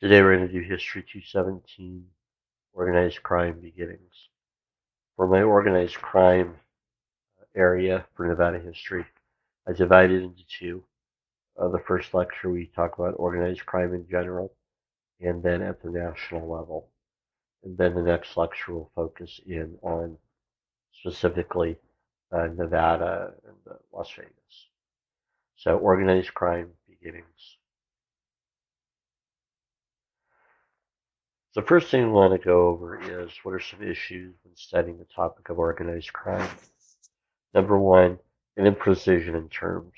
Today we're going to do History 217, Organized Crime Beginnings. For my organized crime area for Nevada history, I divided into two. The first lecture we talk about organized crime in general, and then at the national level. And then the next lecture will focus in on specifically Nevada and Las Vegas. So organized crime beginnings. The first thing we want to go over is what are some issues when studying the topic of organized crime. Number one, an imprecision in terms.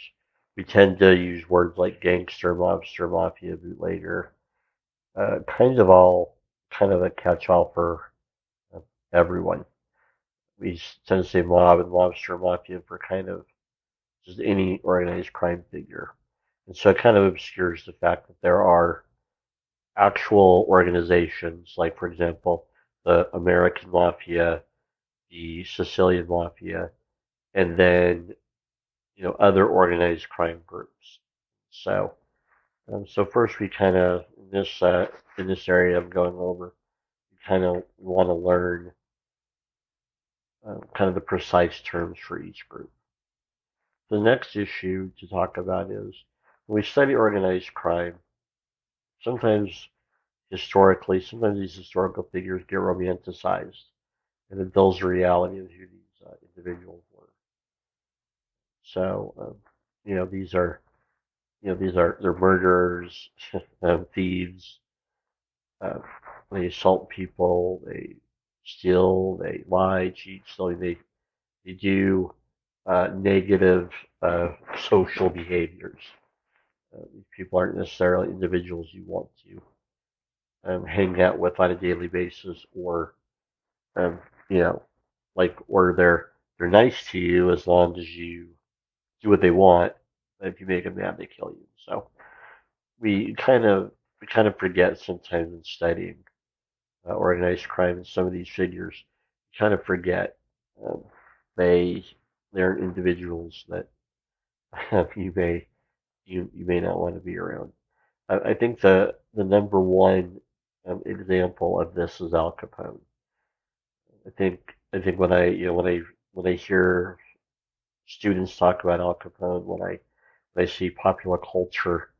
We tend to use words like gangster, mobster, mafia, bootlegger, kind of a catch-all for uh, everyone. We tend to say mob and mobster, mafia for kind of just any organized crime figure. And so it kind of obscures the fact that there are actual organizations, like, for example, the American Mafia, the Sicilian Mafia, and then other organized crime groups. So, so first we kind of in this area I'm going over, we kind of want to learn kind of the precise terms for each group. The next issue to talk about is when we study organized crime. Sometimes sometimes these historical figures get romanticized, and it dulls the reality of who these individuals were. So, these are they're murderers, thieves. Uh, they assault people. They steal. They lie, cheat, steal. They do negative social behaviors. These people aren't necessarily individuals you want to hang out with on a daily basis, or um, you know, or they're nice to you as long as you do what they want. If you make them mad, they kill you. So we kind of we kind of forget sometimes in studying organized crime and some of these figures, you kind of forget um, they they're individuals that you may you may not want to be around. I think the number one example of this is Al Capone. I think when I hear students talk about Al Capone, when I see popular culture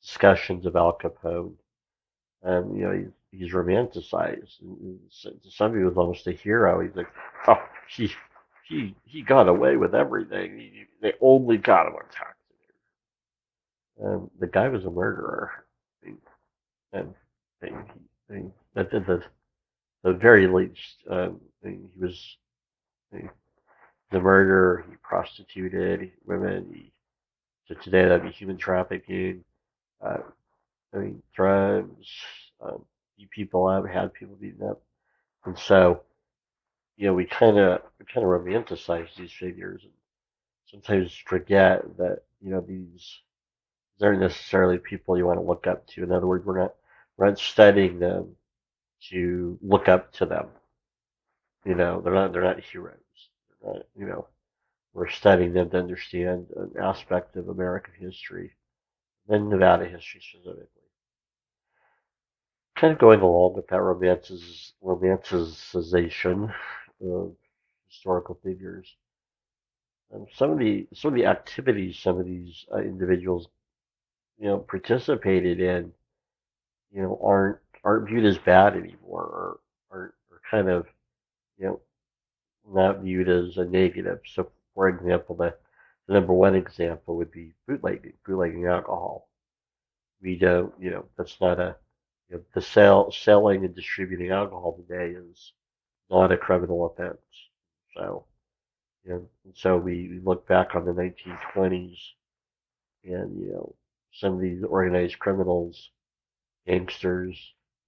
discussions of Al Capone, he's romanticized. And to some people, he's almost a hero. He's like, oh, he got away with everything. They only got him on tax. The guy was a murderer. And at the very least, he was the murderer. He prostituted women. So today that'd be human trafficking. Uh, drugs. Beat people up, had people beaten up, and so we kind of romanticize these figures, and sometimes forget that these aren't necessarily people you want to look up to. In other words, we're not studying them to look up to them. They're not heroes. They're not, we're studying them to understand an aspect of American history, and Nevada history specifically. Kind of going along with that romanticization of historical figures. Some of the activities some of these individuals participated in aren't viewed as bad anymore, or kind of you know not viewed as a negative. So, for example, the number one example would be bootlegging alcohol. We don't, that's not a, the selling and distributing alcohol today is not a criminal offense. So, so we look back on the 1920s, and some of these organized criminals, gangsters,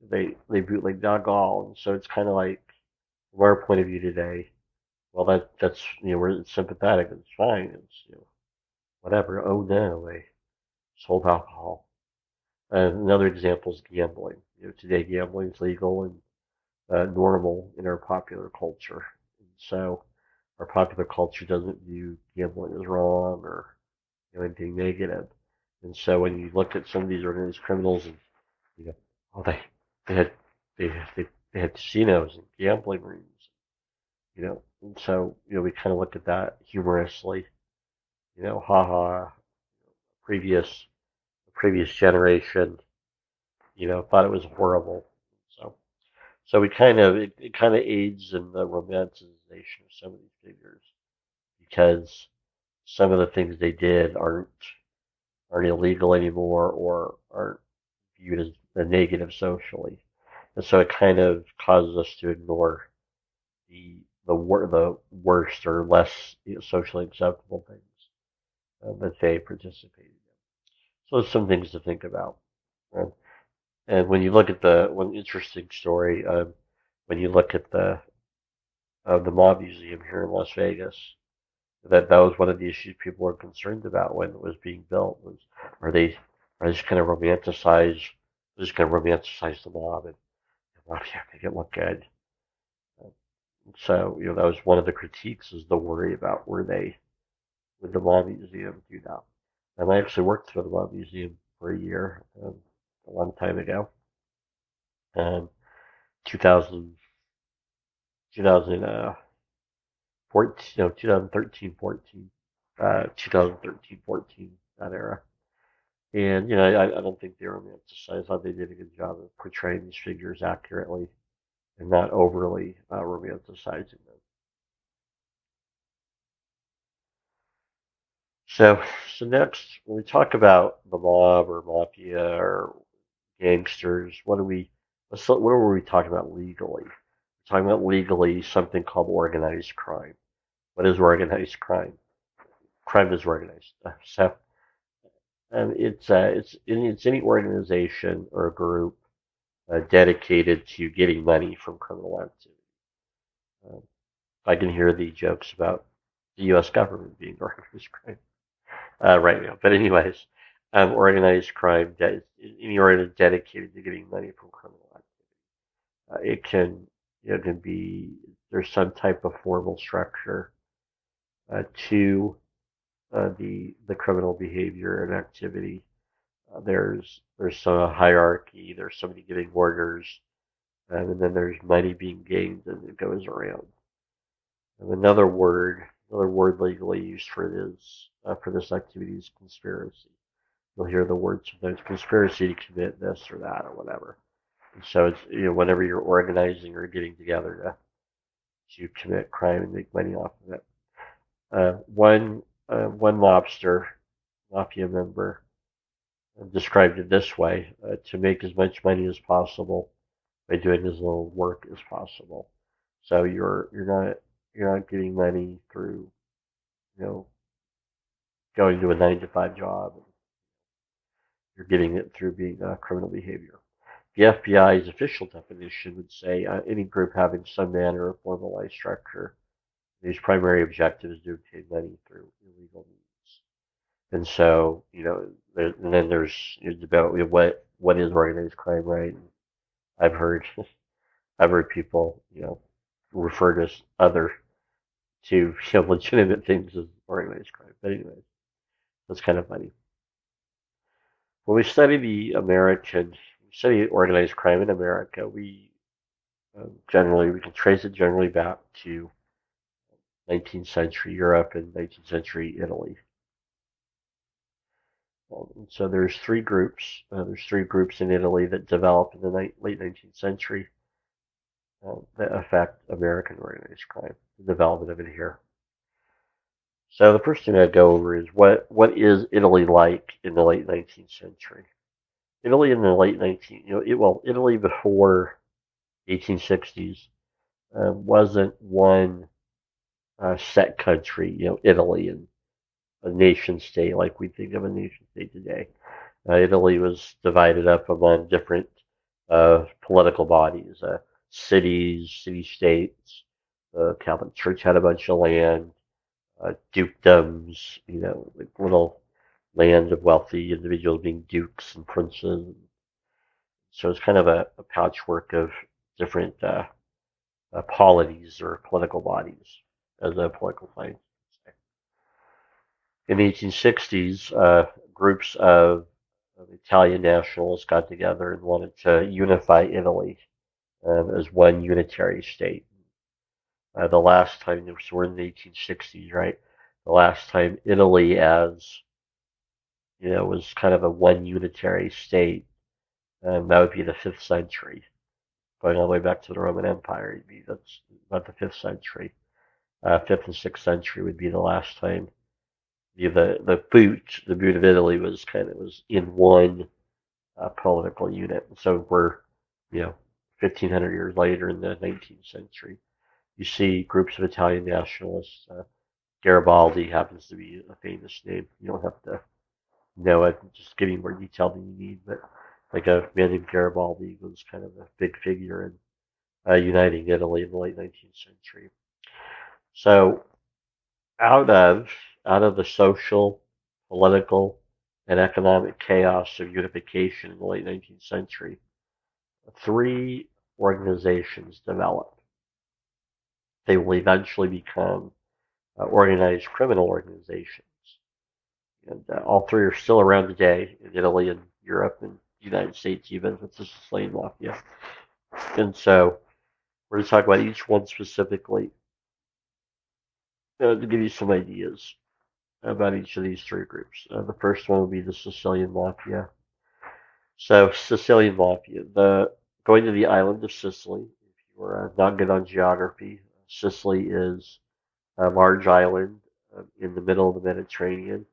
they bootleg alcohol, and so it's kind of like from our point of view today. Well, that's we're sympathetic. It's fine. It's whatever. Oh no, they sold alcohol. Another example is gambling. Today gambling is legal and normal in our popular culture. And so our popular culture doesn't view gambling as wrong or anything negative. And so when you look at some of these organized criminals and well, they had they had casinos and gambling rooms, and so we kind of look at that humorously, haha, previous previous generation, thought it was horrible. So so we kind of it kind of aids in the romanticization of some of these figures because some of the things they did aren't illegal anymore or aren't viewed as a negative socially. And so it kind of causes us to ignore the worst or less socially acceptable things that they participated in. So there's some things to think about. Um, and when you look at the one interesting story, when you look at the Mob Museum here in Las Vegas, that was one of the issues people were concerned about when it was being built was are they are they just going to romanticize the mob and make it look good. So that was one of the critiques is the worry about where they would the Mob Museum do that. And I actually worked for the Mob Museum for a year a long time ago, um, 2000, 2014, no, 2013, 14, 2013, 14, that era. And I don't think they romanticized. I thought they did a good job of portraying these figures accurately and not overly romanticizing them. So, so next, when we talk about the mob or mafia or gangsters, what were we talking about legally? We're talking about legally something called organized crime. What is organized crime? Crime is organized. So, it's any organization or group dedicated to getting money from criminal activity. Um, I can hear the jokes about the U.S. government being organized crime right now. But anyways, organized crime, any organization dedicated to getting money from criminal activity. It can, can be there's some type of formal structure to the criminal behavior and activity. There's some hierarchy. There's somebody giving orders, and then there's money being gained, and it goes around. And another word legally used for this activity is conspiracy. You'll hear the word sometimes conspiracy to commit this or that or whatever. And so it's whenever you're organizing or getting together to commit crime and make money off of it. One mafia member, described it this way: to make as much money as possible by doing as little work as possible. So you're not getting money through you know going to a 9 to 5 job. You're getting it through being criminal behavior. The FBI's official definition would say any group having some manner of formalized structure whose primary objective is to obtain money through illegal means. And so, and then there's about what is organized crime, right? And I've heard I've heard people refer to other to legitimate things as organized crime. But anyways, that's kind of funny. When we study organized crime in America, we can trace it generally back to 19th century Europe and 19th century Italy. So there's three groups. There's three groups in Italy that developed in the late 19th century that affect American organized crime, the development of it here. So the first thing I'd go over is what is Italy like in the late 19th century? Italy in the late 19th, Italy before 1860s wasn't one set country, Italy and a nation state like we think of a nation state today. Italy was divided up among different political bodies, cities, city states. The Catholic Church had a bunch of land, dukedoms, like little land of wealthy individuals being dukes and princes. So it's kind of a patchwork of different polities or political bodies, as a political science would say. In the 1860s, groups of, they Italian nationalists got together and wanted to unify Italy as one unitary state. The last time, so we're in the 1860s, right? The last time Italy, as was kind of a one unitary state, that would be the 5th century, going all the way back to the Roman Empire. That's about the 5th century. 5th and 6th century would be the last time the boot of Italy was in one political unit. So we're, 1,500 years later in the 19th century. You see groups of Italian nationalists. Garibaldi happens to be a famous name. You don't have to know it. Just give you more detail than you need. But like a man named Garibaldi was kind of a big figure in uniting Italy in the late 19th century. So out of out of the social, political, and economic chaos of unification in the late 19th century, three organizations developed. They will eventually become organized criminal organizations. And all three are still around today in Italy and Europe and the United States, even with the Sicilian Mafia. And so we're going to talk about each one specifically to give you some ideas about each of these three groups. The first one will be the Sicilian Mafia. So, Sicilian Mafia, going to the island of Sicily. If you are not good on geography, Sicily is a large island in the middle of the Mediterranean.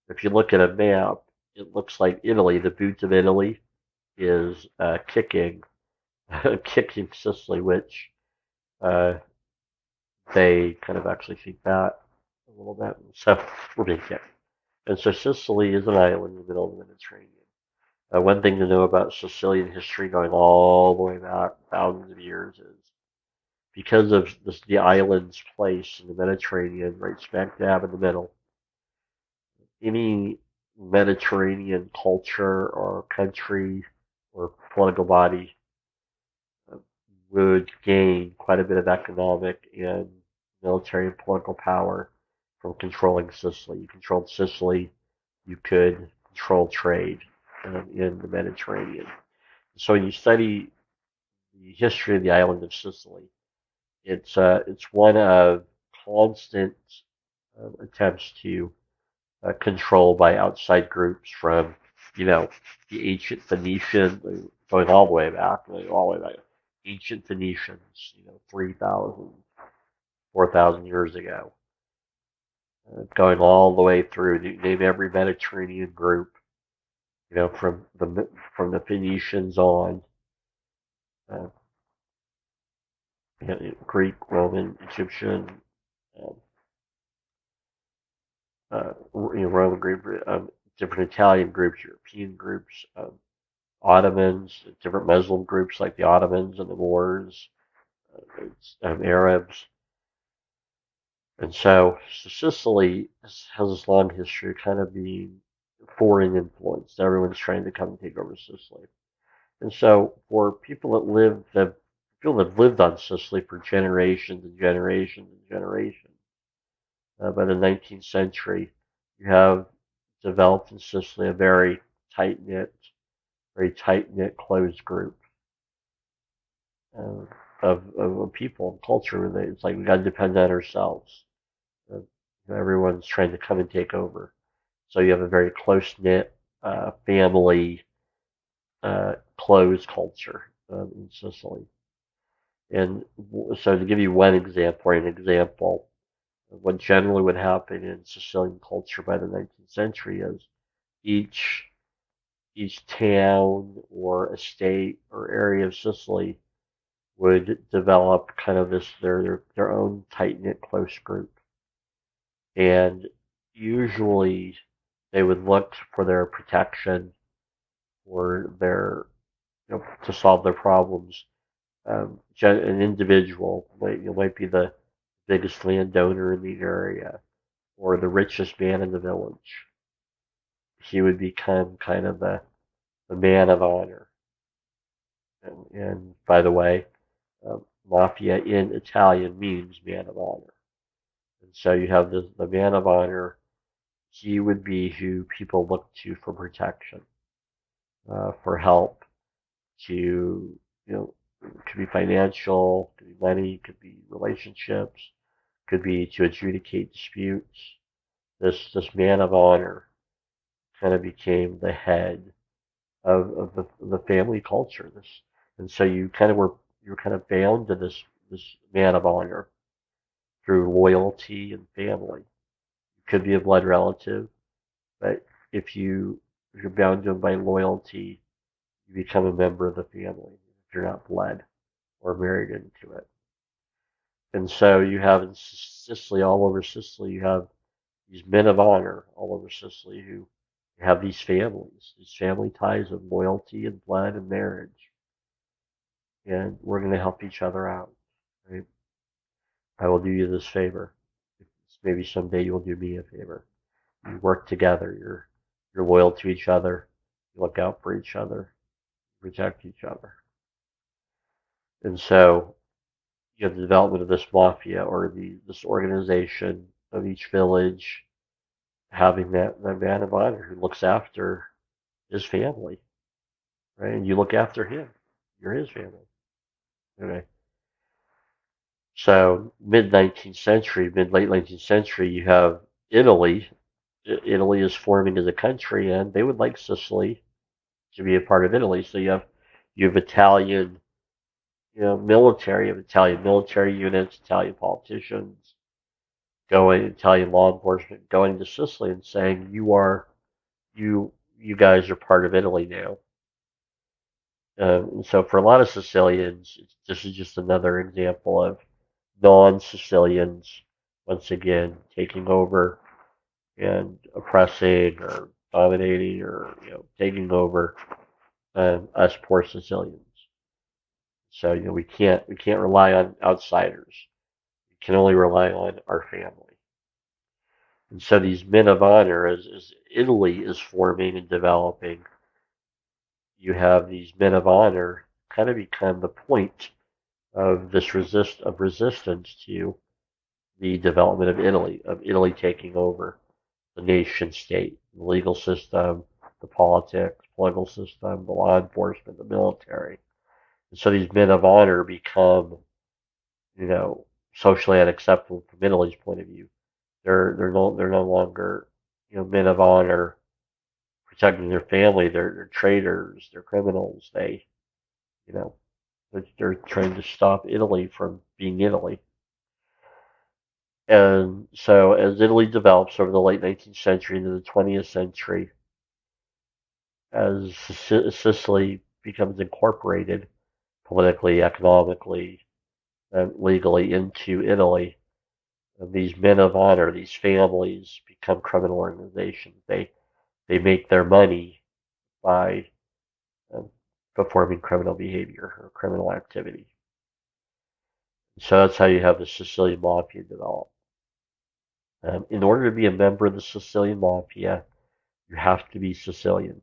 If you look at a map, it looks like Italy. The boot of Italy is kicking kicking Sicily, which uh, they kind of actually think that a little bit. So we're being kicked. And so Sicily is an island in the middle of the Mediterranean. One thing to know about Sicilian history going all the way back thousands of years is because of the island's place in the Mediterranean, right smack dab in the middle, any Mediterranean culture or country or political body would gain quite a bit of economic and military and political power from controlling Sicily. You controlled Sicily, you could control trade in the Mediterranean. So when you study the history of the island of Sicily, it's one of constant attempts to control by outside groups from the ancient Phoenician, going all the way back, ancient Phoenicians, 3,000, 4,000 years ago, going all the way through. Name every Mediterranean group, from the Phoenicians on, uh, Greek, Roman, Egyptian, um, Roman group, different Italian groups, European groups, Ottomans, different Muslim groups like the Ottomans and the Moors, Arabs. And so Sicily has this long history of kind of being foreign influence. Everyone's trying to come and take over Sicily. And so for people that have lived on Sicily for generations and generations and generations, by the 19th century, you have developed in Sicily a very tight knit, closed group uh, of people and culture. It's like we got to depend on ourselves. Uh, Everyone's trying to come and take over. So you have a very close knit family, closed culture in Sicily. And so to give you one example, or an example, what generally would happen in Sicilian culture by the 19th century is each each town or estate or area of Sicily would develop kind of their own tight knit close group, and usually they would look for their protection or their to solve their problems. An individual might be the biggest landowner in the area or the richest man in the village. He would become kind of the man of honor. And by the way, mafia in Italian means man of honor. And so you have the man of honor. He would be who people look to for protection. for help to, could be financial, could be money, could be relationships, could be to adjudicate disputes. This man of honor kind of became the head of the family culture. And so you're kind of bound to this man of honor through loyalty and family. It could be a blood relative, but if you if you're bound to him by loyalty, you become a member of the family. If you're not blood or married into it. And so you have in Sicily, all over Sicily, you have these men of honor all over Sicily who have these family ties of loyalty and blood and marriage. And we're going to help each other out. Right? I will do you this favor. Maybe someday you'll do me a favor. You work together. You're loyal to each other. You look out for each other. You protect each other. And so you have the development of this mafia or this organization of each village having that man of honor who looks after his family, right? And you look after him. You're his family. Okay. So late 19th century, you have Italy. Italy is forming as a country, and they would like Sicily to be a part of Italy. So you have Italian, Italian military units, Italian politicians Italian law enforcement going to Sicily and saying you guys are part of Italy now. And so for a lot of Sicilians, this is just another example of non-Sicilians once again taking over and oppressing or dominating or taking over us poor Sicilians. So we can't rely on outsiders. We can only rely on our family. And so these men of honor, as Italy is forming and developing, you have these men of honor kind of become the point of resistance to the development of Italy taking over the nation state, the legal system, the political system, the law enforcement, the military. And so these men of honor become, you know, socially unacceptable from Italy's point of view. They're no longer, men of honor protecting their family. They're traitors. They're criminals. You know, they're trying to stop Italy from being Italy. And so, as Italy develops over the late 19th century into the 20th century, as Sicily becomes incorporated politically, economically, and legally into Italy, these men of honor, these families become criminal organizations. They make their money by um, performing criminal behavior or criminal activity. So that's how you have the Sicilian Mafia develop. In order to be a member of the Sicilian Mafia, you have to be Sicilian.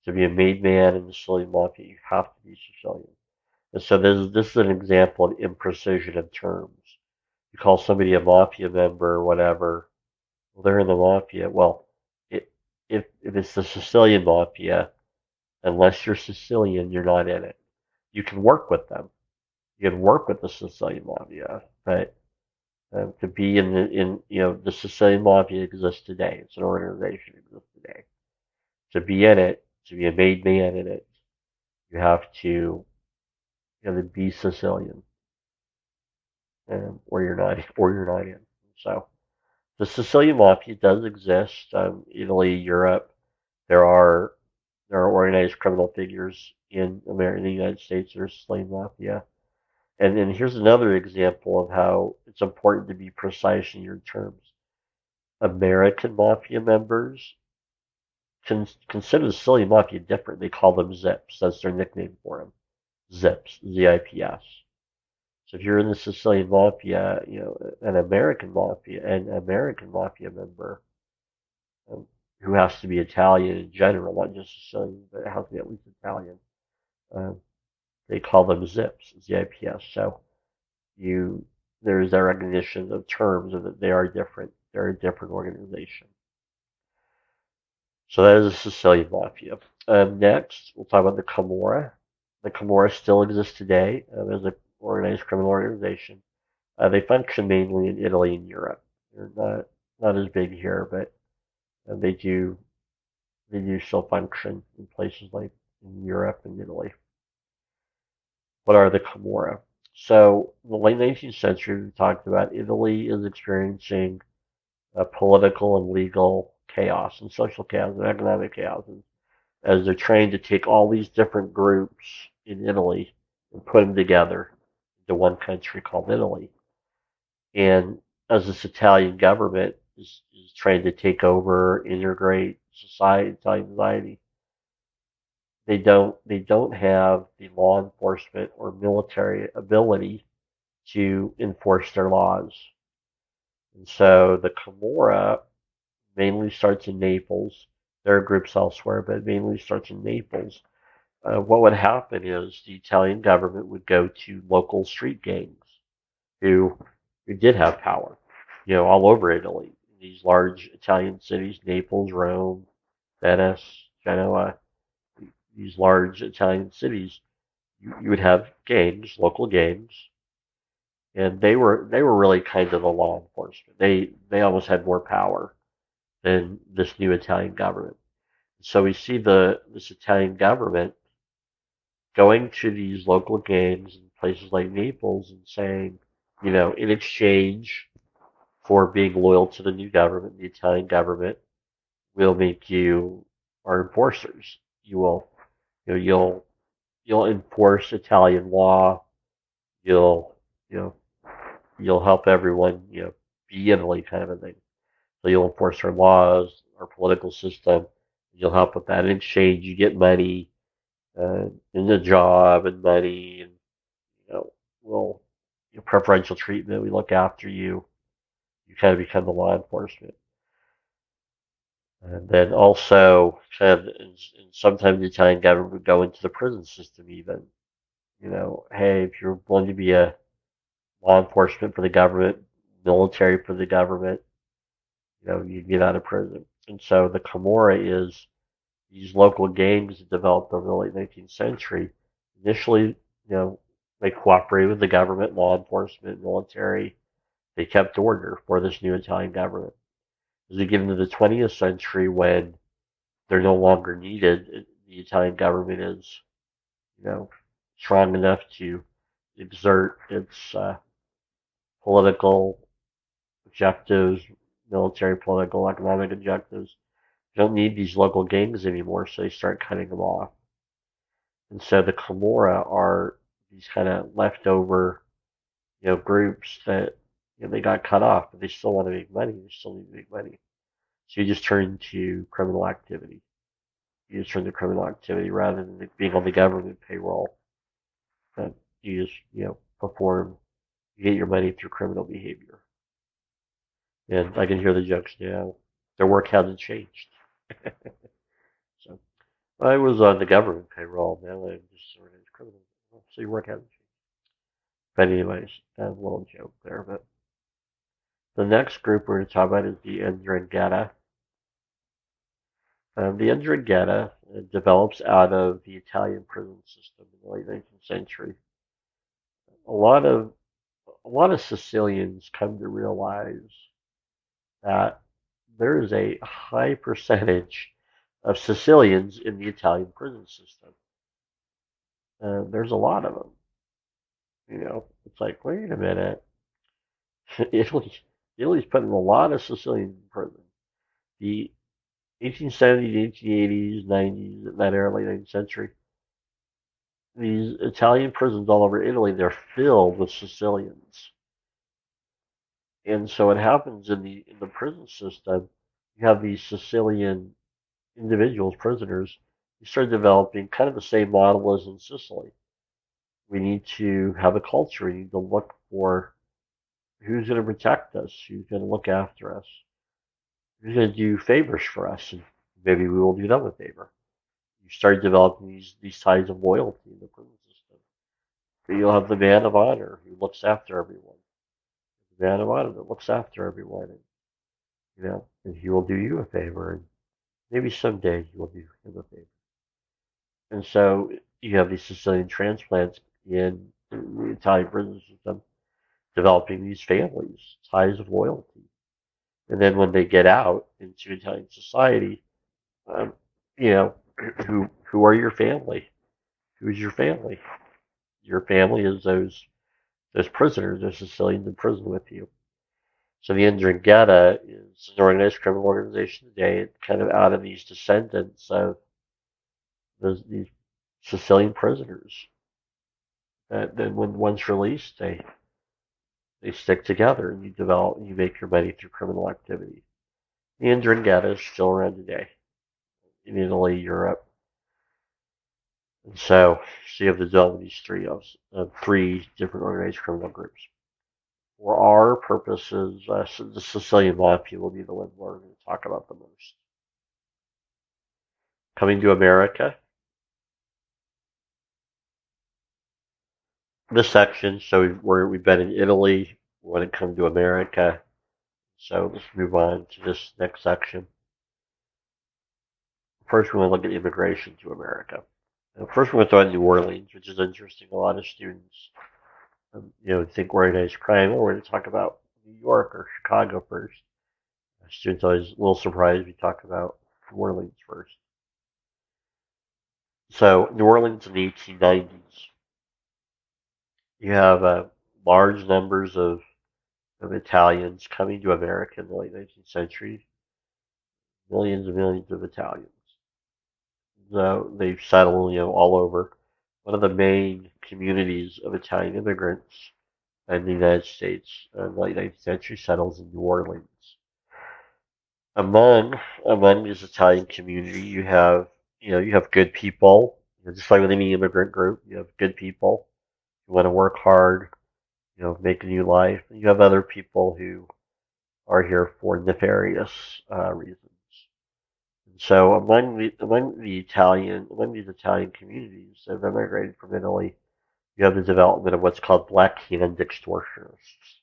To be a made man in the Sicilian Mafia, you have to be Sicilian. And so this is an example of imprecision of terms. You call somebody a mafia member or whatever, well, they're in the mafia. Well, it, if it's the Sicilian Mafia, unless you're Sicilian, you're not in it. You can work with them. You can work with the Sicilian Mafia, but to be the Sicilian Mafia exists today. It's an organization that exists today. To be in it, to be a made man in it, you have to be Sicilian, or you're not in. So the Sicilian Mafia does exist. Italy, Europe. There are there are organized criminal figures in America, in the United States, that are Sicilian Mafia. And here's another example of how it's important to be precise in your terms. American mafia members consider the Sicilian Mafia different. They call them Zips. That's their nickname for them. Zips, Z-I-P-S. So if you're in the Sicilian Mafia, an American Mafia member um, who has to be Italian in general, not just Sicilian, but it has to be at least Italian. Um, they call them Zips, Z-I-P-S. So you there is that recognition of terms of that they are different. They're a different organization. So that is the Sicilian Mafia. Next, we'll talk about the Camorra. The Camorra still exists today as an organized criminal organization. They function mainly in Italy and Europe. They're not as big here, but they do still function in places like in Europe and Italy. What are the Camorra? So, in the late 19th century, we talked about Italy is experiencing political and legal chaos and social chaos and economic chaos as they're trying to take all these different groups in Italy and put them together into one country called Italy. And as this Italian government is trying to take over, integrate Italian society, they don't have the law enforcement or military ability to enforce their laws. And so the Camorra mainly starts in Naples. There are groups elsewhere, but mainly starts in Naples. What would happen is the Italian government would go to local street gangs who who did have power, all over Italy. These large Italian cities, Naples, Rome, Venice, Genoa, these large Italian cities, you would have gangs, local gangs, and they were really kind of the law enforcement. They almost had more power than this new Italian government. So we see this Italian government going to these local gangs in places like Naples and saying, in exchange for being loyal to the new government, the Italian government will make you our enforcers. You will, you'll enforce Italian law. You'll, you know, you'll help everyone, be Italy kind of a thing. So you'll enforce our laws, our political system. You'll help with that. In exchange, you get money, and a job and money, and we'll preferential treatment. We look after you. You kind of become the law enforcement. And then also, kind of, and sometimes the Italian government would go into the prison system even. Hey, if you're willing to be a law enforcement for the government, military for the government, you get out of prison. And so the Camorra is these local gangs that developed over the late 19th century. Initially, they cooperated with the government, law enforcement, military. They kept order for this new Italian government. As we get into the 20th century, when they're no longer needed, the Italian government is, you know, strong enough to exert its political objectives, military, political, economic objectives. They don't need these local gangs anymore, so they start cutting them off. And so the Camorra are these kind of leftover, groups that they got cut off, but they still want to make money. They still need to make money. So you just turn to criminal activity. You just turn to criminal activity rather than being on the government payroll. That you just perform. You get your money through criminal behavior. And I can hear the jokes now. Their work hasn't changed. So I was on the government payroll. Now I'm just sort of criminal. So your work hasn't changed. But anyways, a little joke there. But the next group we're going to talk about is the Ndrangheta. The Ndrangheta develops out of the Italian prison system in the late 19th century. A lot of a lot of Sicilians come to realize that there is a high percentage of Sicilians in the Italian prison system. There's a lot of them. It's like, wait a minute, Italy, Italy's putting a lot of Sicilians in prison. The 1870s, 1880s, 90s, that era, late 19th century, these Italian prisons all over Italy, they're filled with Sicilians. And so what happens in the prison system, you have these Sicilian individuals, prisoners, you start developing kind of the same model as in Sicily. We need to have a culture. We need to look for who's going to protect us, who's going to look after us, who's going to do favors for us, and maybe we will do them a favor. You start developing these ties of loyalty in the prison system. But you'll have the man of honor who looks after everyone, the man of honor that looks after everyone, and and he will do you a favor, Maybe someday you will do him a favor. And so you have these Sicilian transplants in the Italian prison system developing these families, ties of loyalty. And then when they get out into Italian society, um, you know, who are your family? Who's your family? Your family is those prisoners, those Sicilians in prison with you. So the Ndrangheta is an organized criminal organization today. It's kind of out of these descendants of these Sicilian prisoners. That then when one's released, they stick together and you make your money through criminal activity. The Ndrangheta is still around today in Italy, Europe, and so you have the development of these three different organized criminal groups. For our purposes, so the Sicilian Mafia will be the one we're going to talk about the most. Coming to America, this section, so we've been in Italy, we want to come to America, so let's move on to this next section. First, we want to look at immigration to America. First, we're going to throw in New Orleans, which is interesting. A lot of students, think organized crime. We're going to talk about New York or Chicago first. Students always a little surprised we talk about New Orleans first. So, New Orleans in the 1890s, you have large numbers of Italians coming to America in the late 19th century. Millions and millions of Italians. So they've settled, all over. One of the main communities of Italian immigrants in the United States in the late 19th century settles in New Orleans. Among this Italian community, you have good people. Just like with any immigrant group, you have good people who want to work hard, make a new life. And you have other people who are here for nefarious reasons. And so among these Italian communities that have immigrated from Italy, you have the development of what's called Black Hand extortionists.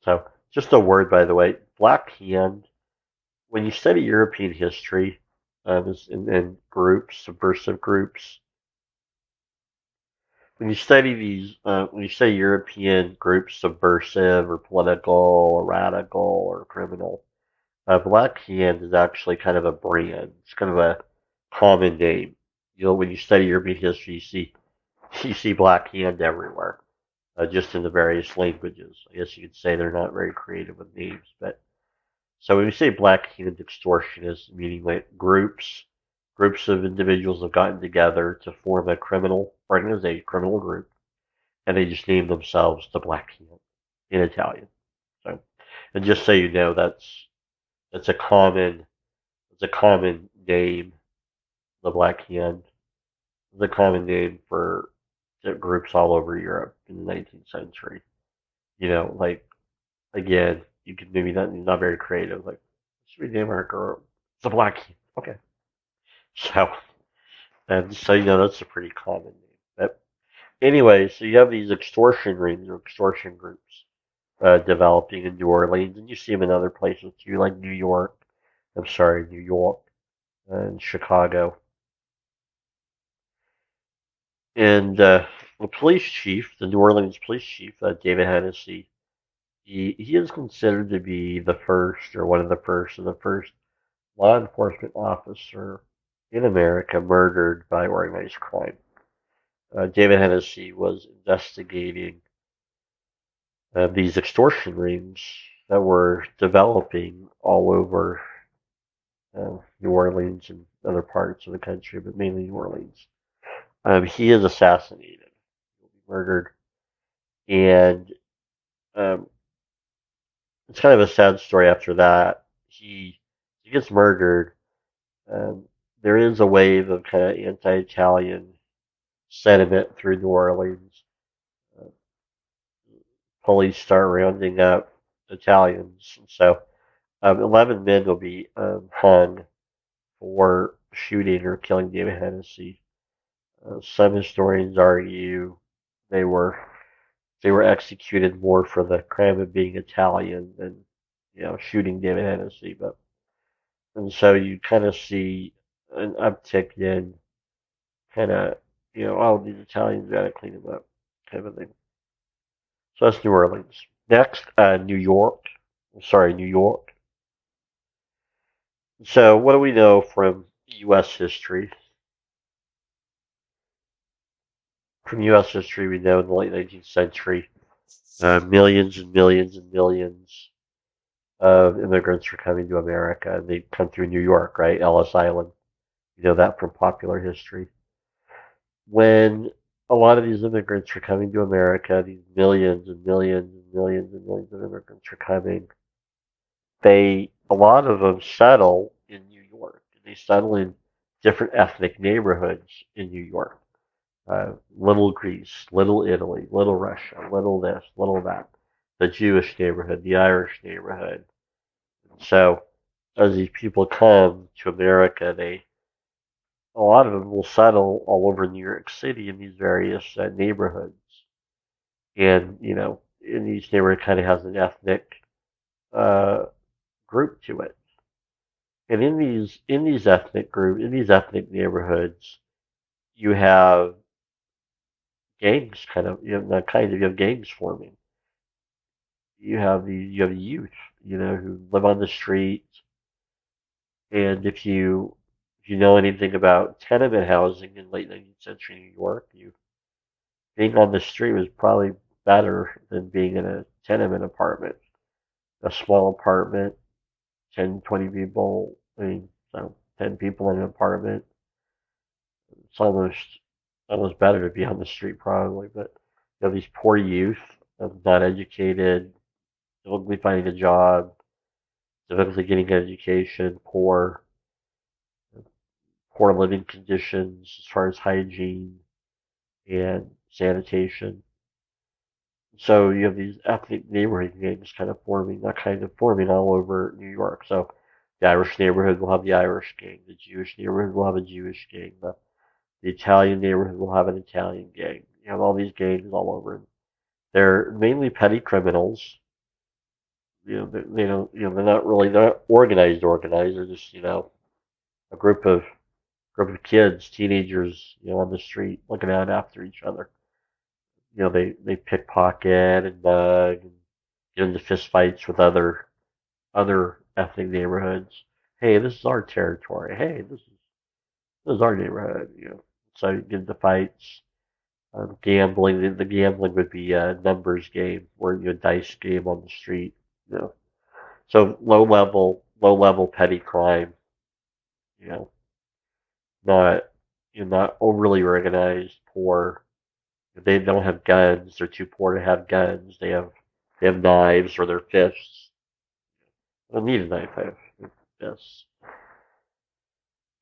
So just a word, by the way, Black Hand. When you study European history, in groups, subversive groups, when you study European groups, subversive or political or radical or criminal, Black Hand is actually kind of a brand. It's kind of a common name. When you study European history, you see Black Hand everywhere, just in the various languages. I guess you could say they're not very creative with names, but so when we say Black Hand extortionists, meaning like groups of individuals have gotten together to form a criminal organization, criminal group, and they just name themselves the Black Hand in Italian. So, and just so you know, that's a common it's a common name. The Black Hand is a common name for groups all over Europe in the 19th century. Like again, you could maybe not very creative. Like, should we name our girl the Black Hand? Okay, so and so that's a pretty common name. But anyway, so you have these extortion rings or extortion groups developing in New Orleans, and you see them in other places too, like New York. I'm sorry, New York and Chicago. And the police chief, the New Orleans police chief, David Hennessy, he is considered to be the first, or one of the first law enforcement officer in America murdered by organized crime. David Hennessy was investigating these extortion rings that were developing all over New Orleans and other parts of the country, but mainly New Orleans. He is assassinated. He'll be murdered, and um, it's kind of a sad story after that. He gets murdered. Um, there is a wave of kind of anti-Italian sentiment through New Orleans. Uh, Police start rounding up Italians, and so 11 men will be hung for shooting or killing David Hennessy. Some historians argue they were they were executed more for the crime of being Italian than shooting David Hennessy. But and so you kind of see an uptick in kind of, oh, these Italians got to clean them up, kind of a thing. So that's New Orleans. Next, New York. Sorry, New York. So what do we know from U.S. history? From U.S. history, we know in the late 19th century, millions and millions and millions of immigrants were coming to America, and they come through New York, right? Ellis Island. You know that from popular history. When a lot of these immigrants were coming to America, these millions and millions and millions and millions of immigrants were coming, a lot of them settle in New York. They settle in different ethnic neighborhoods in New York. Little Greece, Little Italy, Little Russia, Little this, Little that. The Jewish neighborhood, the Irish neighborhood. So as these people come to America, a lot of them will settle all over New York City in these various neighborhoods, and in each neighborhood kind of has an ethnic uh, group to it. And in these ethnic neighborhoods, you have gangs you have gangs forming. You have youth, who live on the street, and if you know anything about tenement housing in late 19th century New York, you being on the street was probably better than being in a tenement apartment. A small apartment, 10, 20 people, I mean, so 10 people in an apartment. It's almost better to be on the street probably, but you have these poor youth, not educated, difficulty finding a job, difficulty getting an education, poor living conditions as far as hygiene and sanitation. So you have these ethnic neighborhood gangs kind of forming all over New York. So the Irish neighborhood will have the Irish gang. The Jewish neighborhood will have a Jewish gang. The Italian neighborhood will have an Italian gang. You have all these gangs all over. They're mainly petty criminals. They don't, they're not organized. They're just, a group of kids, teenagers, on the street looking out after each other. They pickpocket and bug and get into fist fights with other ethnic neighborhoods. Hey, this is our territory. Hey, this is our neighborhood. So you get into fights. Gambling. The gambling would be a numbers game where you dice game on the street. You know, so low level petty crime. You know, not not overly organized. Poor. They don't have guns. They're too poor to have guns. They have knives or their fists. I don't need a knife. I have fists.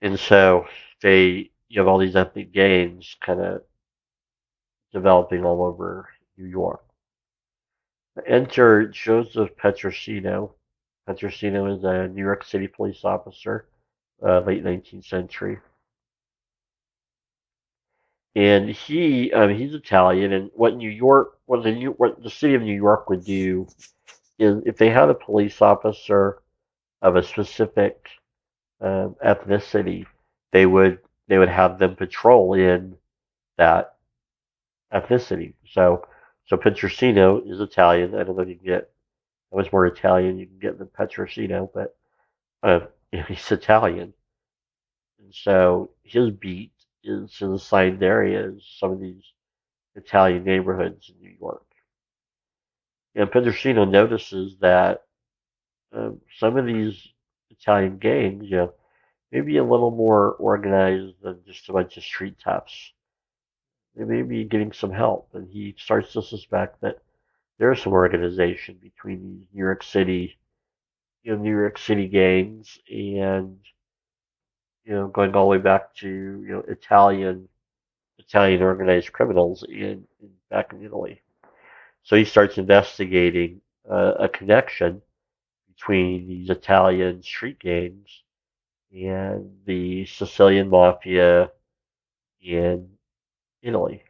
And so you have all these ethnic gangs kind of developing all over New York. Enter Joseph Petrosino. Petrosino is a New York City police officer, late 19th century, and he's Italian. And what the city of New York would do is if they had a police officer of a specific ethnicity, they would they would have them patrol in that ethnicity. So Petrosino is Italian. I don't know if you can get I was more Italian. You can get the Petrosino, but he's Italian, and so his beat is in the same area as some of these Italian neighborhoods in New York. And Petrosino notices that some of these Italian gangs, maybe a little more organized than just a bunch of street toughs. They may be getting some help, and he starts to suspect that there's some organization between these New York City gangs and going all the way back to Italian organized criminals in back in Italy. So he starts investigating a connection between these Italian street gangs and the Sicilian mafia in Italy.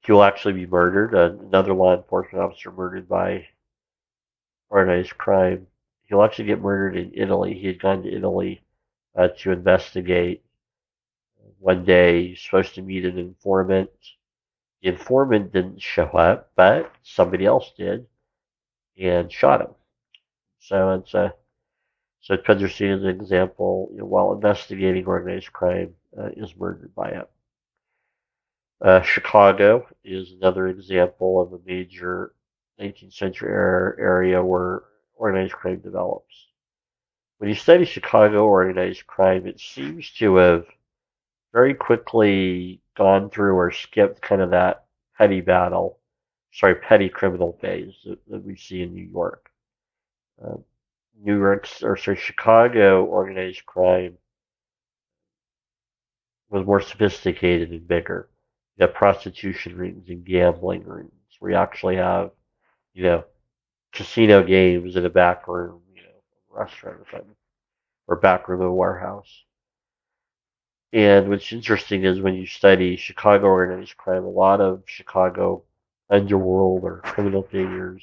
He will actually be murdered. Another law enforcement officer murdered by organized crime. He'll actually get murdered in Italy. He had gone to Italy to investigate. One day, he's supposed to meet an informant. The informant didn't show up, but somebody else did and shot him. So so Pedrocine is an example. While investigating organized crime, is murdered by it. Chicago is another example of a major 19th century area where organized crime develops. When you study Chicago organized crime, it seems to have very quickly gone through or skipped kind of that petty criminal phase that we see in New York. Uh, Chicago organized crime was more sophisticated and bigger. You have prostitution rings and gambling rings where you actually have, you know, casino games in a back room, a restaurant or something, or back room of a warehouse. And what's interesting is when you study Chicago organized crime, a lot of Chicago underworld or criminal figures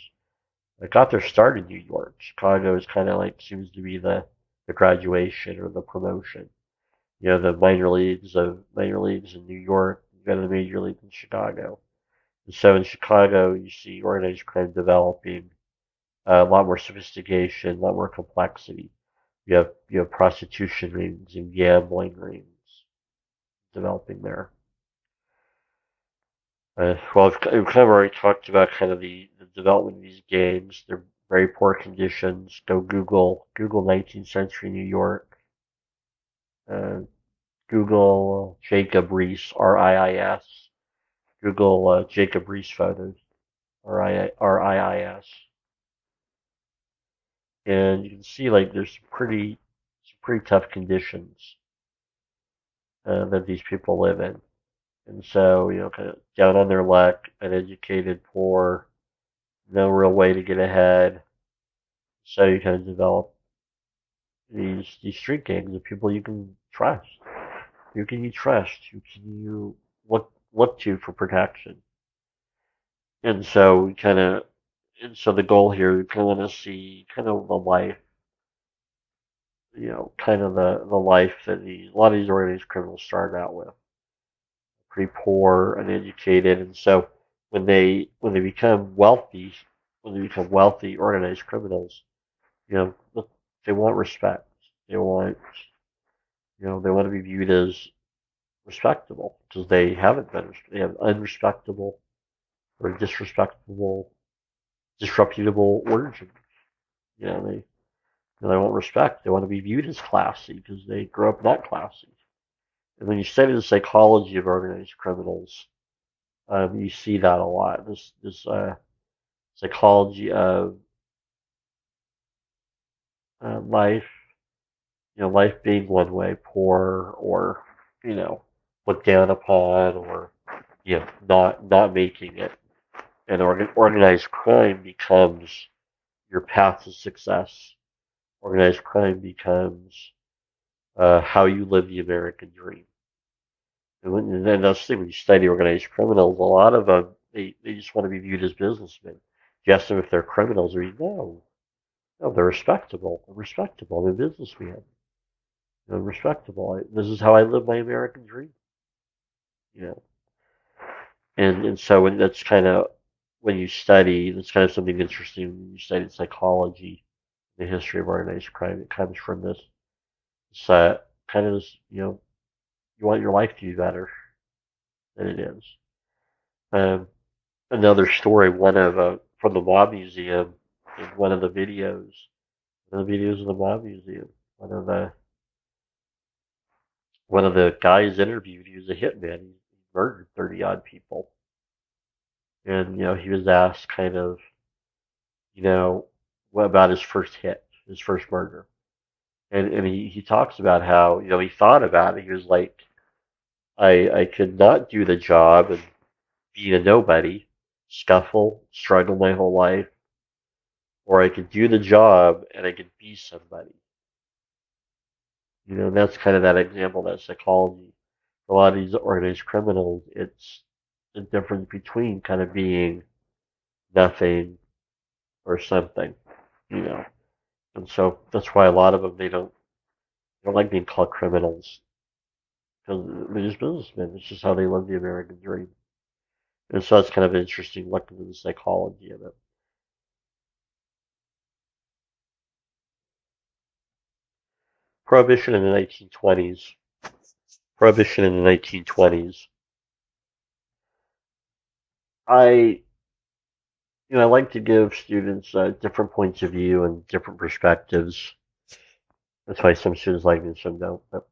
got their start in New York. Chicago is kind of like seems to be the graduation or the promotion. The minor leagues in New York, you go to the major league in Chicago. And so in Chicago, you see organized crime developing a lot more sophistication, a lot more complexity. You have prostitution rings and gambling rings developing there. Well, I've kind of already talked about kind of the development of these games. They're very poor conditions. Go Google 19th century New York. Uh, Google Jacob Riis, RIIS. Google Jacob Riis photos, RIIS, and you can see like there's some pretty tough conditions that these people live in, and so kind of down on their luck, uneducated, poor, no real way to get ahead. So you kind of develop these street gangs of people you can trust. Who can you trust? Who can you look to for protection? And so we kind of and so the goal here, we kind of want to see kind of the life, kind of the life that a lot of these organized criminals started out with, pretty poor, uneducated, and so when they become wealthy, organized criminals, you know, they want respect. They want, they want to be viewed as respectable because they haven't been. They have unrespectable or disreputable origin. They they want respect. They want to be viewed as classy because they grew up not classy. And when you study the psychology of organized criminals, you see that a lot. This psychology of life, life being one way, poor, or you know, looked down upon, or not making it. And organized crime becomes your path to success. Organized crime becomes how you live the American dream. And then that's the thing, when you study organized criminals, a lot of them, they just want to be viewed as businessmen. You ask them if they're criminals, or no, they're respectable. I'm respectable. I'm a businessman. I'm respectable. This is how I live my American dream. You know, and so that's kind of when you study, that's kind of something interesting when you study psychology, the history of organized crime. It comes from this. It's kind of this, you want your life to be better than it is. Um, Another story, one of from the Mob Museum, in one of the videos of the Mob Museum, one of the guys interviewed. He was a hitman. He murdered 30 odd people, and he was asked kind of, what about his first hit, his first murder, and he talks about how he thought about it. He was like, I could not do the job and be a nobody, struggle my whole life, or I could do the job and I could be somebody. And that's kind of that example, that psychology. A lot of these organized criminals, it's the difference between kind of being nothing or something, you know. And so that's why a lot of them, they don't, don't like being called criminals because they're just businessmen. It's just how they live the American dream. And so it's kind of an interesting look into the psychology of it. Prohibition in the 1920s. Prohibition in the 1920s. I, I like to give students different points of view and different perspectives. That's why some students like me and some don't. But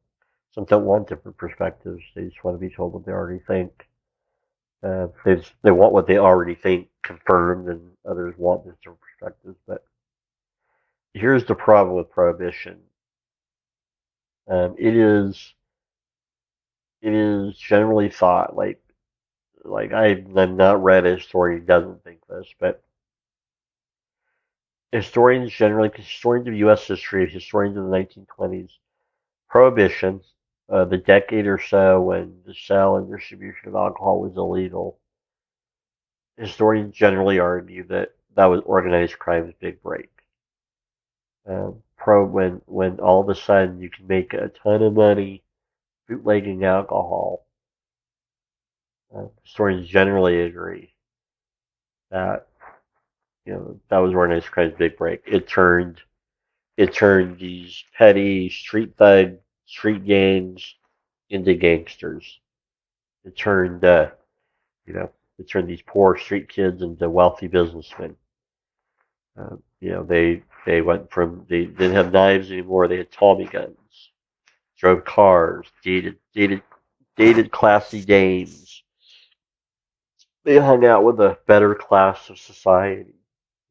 some don't want different perspectives. They just want to be told what they already think. They want what they already think confirmed, and others want different perspectives. But here's the problem with prohibition. Um, it is it is generally thought like I've not read a historian who doesn't think this, but historians generally, historians of U.S. history, historians of the 1920s, prohibition, the decade or so when the sale and distribution of alcohol was illegal, historians generally argue that that was organized crime's big break. When all of a sudden you can make a ton of money bootlegging alcohol, historians generally agree that that was organized crime's big break. It turned these petty street gangs into gangsters. It turned you know it turned these poor street kids into wealthy businessmen. They went from they didn't have knives anymore. They had Tommy guns, drove cars, dated classy dames. They hung out with a better class of society.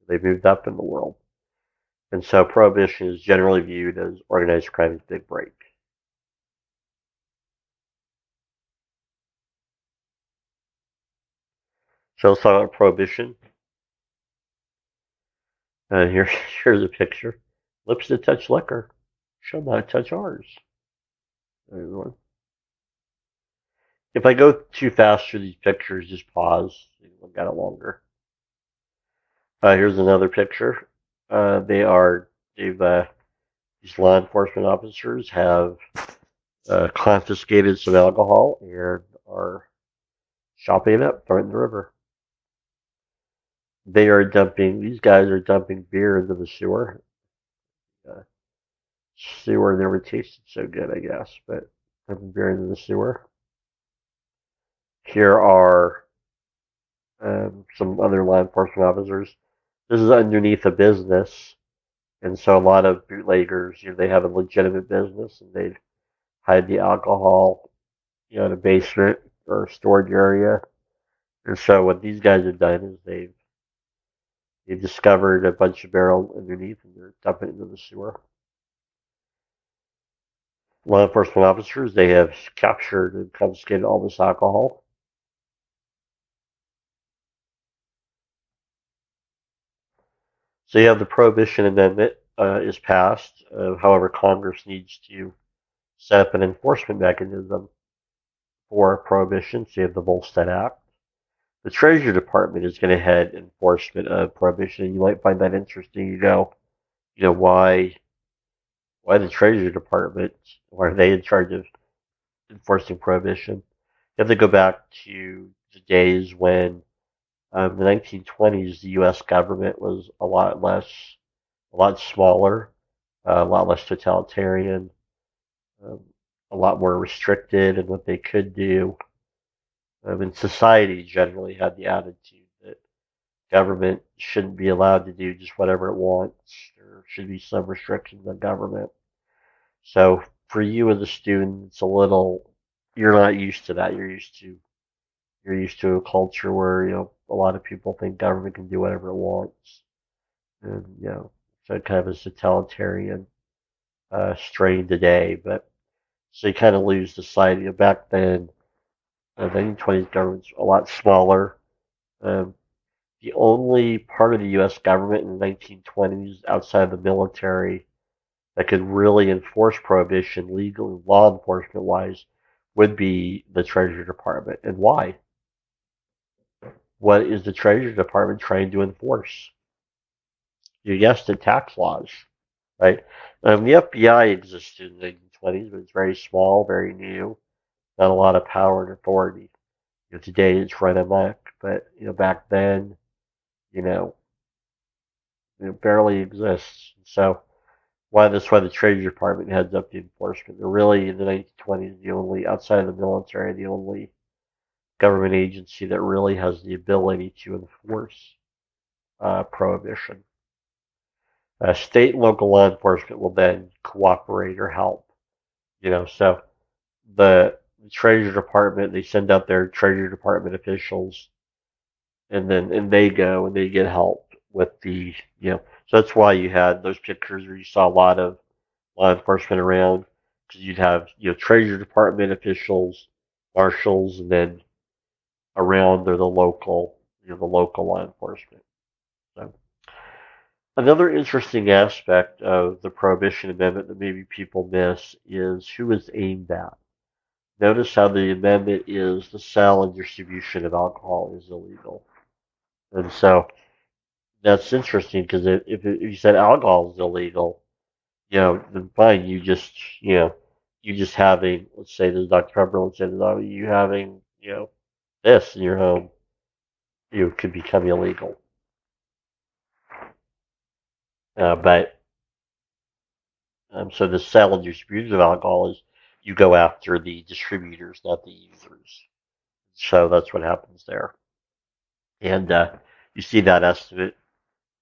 They moved up in the world. And so prohibition is generally viewed as organized crime's big break. So let's talk about prohibition. Here, here's a picture. Lips that touch liquor shall not touch ours. Everyone. If I go too fast through these pictures, just pause. Look at it longer. Here's another picture. They are they've these law enforcement officers have confiscated some alcohol and are shopping it up, throwing it in the river. These guys are dumping beer into the sewer. Uh, Sewer never tasted so good, I guess, but dumping beer into the sewer. Here are some other law enforcement officers. This is underneath a business, and so a lot of bootleggers, they have a legitimate business, and they hide the alcohol, in a basement or a storage area. And so what these guys have done is they've discovered a bunch of barrels underneath, and they're dumping it into the sewer. Law enforcement officers, they have captured and confiscated all this alcohol. So you have the Prohibition Amendment is passed. However, Congress needs to set up an enforcement mechanism for prohibition. So you have the Volstead Act. The Treasury Department is going to head enforcement of prohibition, and you might find that interesting. Why the Treasury Department? Why are they in charge of enforcing prohibition? You have to go back to the days when the 1920s, the U.S. government was a lot smaller, a lot less totalitarian, um, a lot more restricted in what they could do. And society generally had the attitude that government shouldn't be allowed to do just whatever it wants. There should be some restrictions on government. So for you as a student, you're not used to that. You're used to a culture where, a lot of people think government can do whatever it wants. And, so kind of a totalitarian strain today. But so you kind of lose the sight. Back then, the 1920s government's a lot smaller. Um, the only part of the U.S. government in the 1920s outside of the military that could really enforce prohibition legally, law enforcement wise, would be the Treasury Department. And why? What is the Treasury Department trying to enforce? You guessed it, tax laws, right? The FBI existed in the 1920s, but it's very small, very new, not a lot of power and authority. Today it's run amok, but back then, you know, it barely exists. So that's why the Treasury Department heads up the enforcement. They're really in the 1920s the only outside of the military, the only government agency that really has the ability to enforce prohibition. State and local law enforcement will then cooperate or help. So the Treasury Department, they send out their Treasury Department officials, and they go and they get help with So that's why you had those pictures where you saw a lot of law enforcement around, because you'd have Treasury Department officials, marshals, and then around are the local the local law enforcement. So another interesting aspect of the Prohibition Amendment that maybe people miss is who it's aimed at. Notice how the amendment is the sale and distribution of alcohol is illegal. And so that's interesting because if you said alcohol is illegal, then fine, you just having, let's say there's Dr. Pepper, let's say there's you having, this in your home, could become illegal. But So the sale and distribution of alcohol is you go after the distributors, not the users. So that's what happens there. And you see that estimate,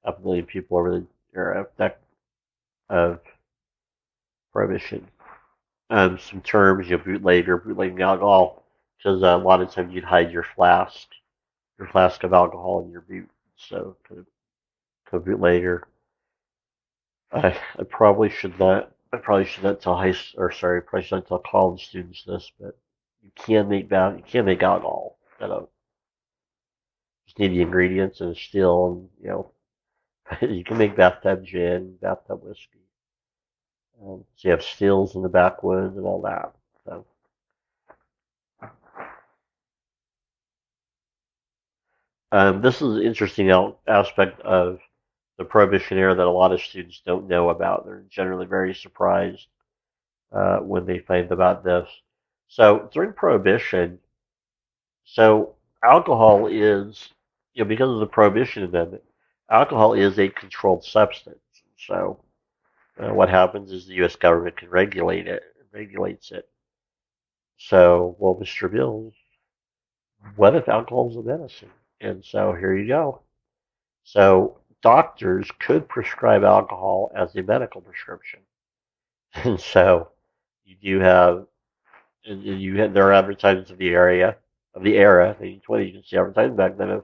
500,000 people over the era of prohibition. Some terms, bootlegging alcohol, because a lot of times you'd hide your flask of alcohol in your boot. So bootlegger. I probably should not. I probably should not tell probably should not tell college students this, but you can make alcohol. Just need the ingredients and a still, and you can make bathtub gin, bathtub whiskey. So you have stills in the backwoods and all that. So this is an interesting aspect of the Prohibition era that a lot of students don't know about. They're generally very surprised when they find about this. So during Prohibition, alcohol is, because of the Prohibition Amendment, alcohol is a controlled substance. So what happens is the U.S. government can regulates it. So, well, Mr. Bills, what if alcohol is a medicine? And so here you go. So doctors could prescribe alcohol as a medical prescription. And so you do have, there are advertisements of the era, the 1920s, you can see advertisements back then of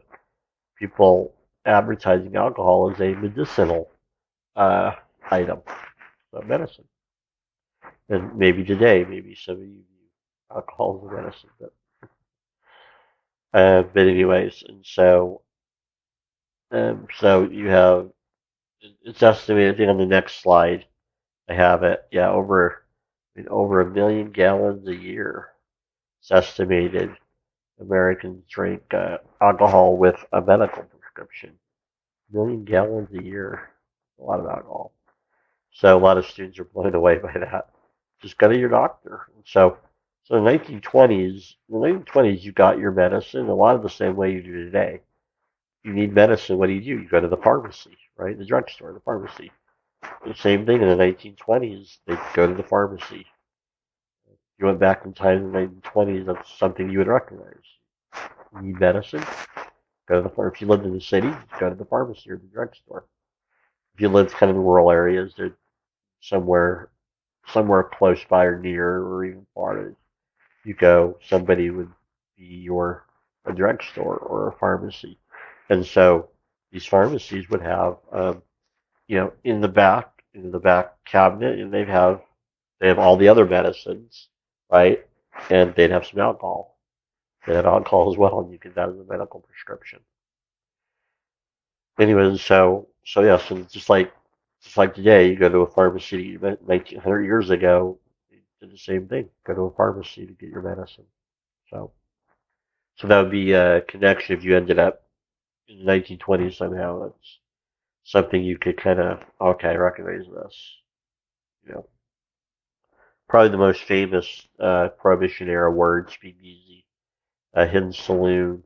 people advertising alcohol as a medicinal item, so medicine. And maybe today, maybe some of you view alcohol as a medicine, but anyways, and so you have, it's estimated, I think on the next slide, I have it, yeah, over 1 million gallons a year. It's estimated Americans drink alcohol with a medical prescription. 1 million gallons a year, a lot of alcohol. So a lot of students are blown away by that. Just go to your doctor. So in the 1920s, you got your medicine a lot of the same way you do today. You need medicine, what do? You go to the pharmacy, right? The drugstore, the pharmacy. The same thing in the 1920s, they go to the pharmacy. If you went back in time in the 1920s, that's something you would recognize. You need medicine, go to the pharmacy. If you lived in the city, go to the pharmacy or the drugstore. If you lived kind of in rural areas, they're somewhere close by or near or even far, you go, somebody would be a drugstore or a pharmacy. And so these pharmacies would have, in the back cabinet, and they have all the other medicines, right? And they'd have some alcohol. They have alcohol as well, and you get that as a medical prescription. Anyways, so yes, and just like today, you go to a pharmacy 1900 years ago, you did the same thing. Go to a pharmacy to get your medicine. So so that would be a connection if you ended up in the 1920s somehow. That's something you could kind of, okay, recognize this. You know. Probably the most famous Prohibition era word, speakeasy, hidden saloon.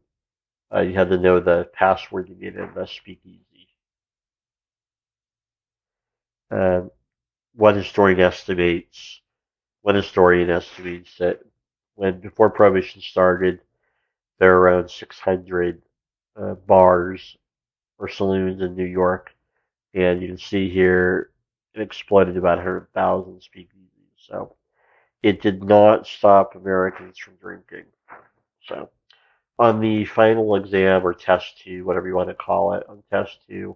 You had to know the password to get in the speakeasy. Um, one historian estimates one historian estimates that when before Prohibition started, there were around 600 bars or saloons in New York, and you can see here it exploded to about 100,000 speakeasies. So it did not stop Americans from drinking. So on the final exam or test two, whatever you want to call it, on test two,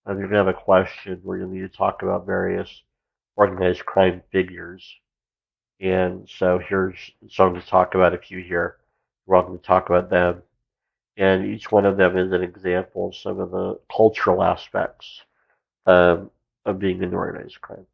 you're going to have a question where you'll need to talk about various organized crime figures. And so I'm going to talk about a few here. You're welcome to talk about them. And each one of them is an example of some of the cultural aspects um, of being an organized crime.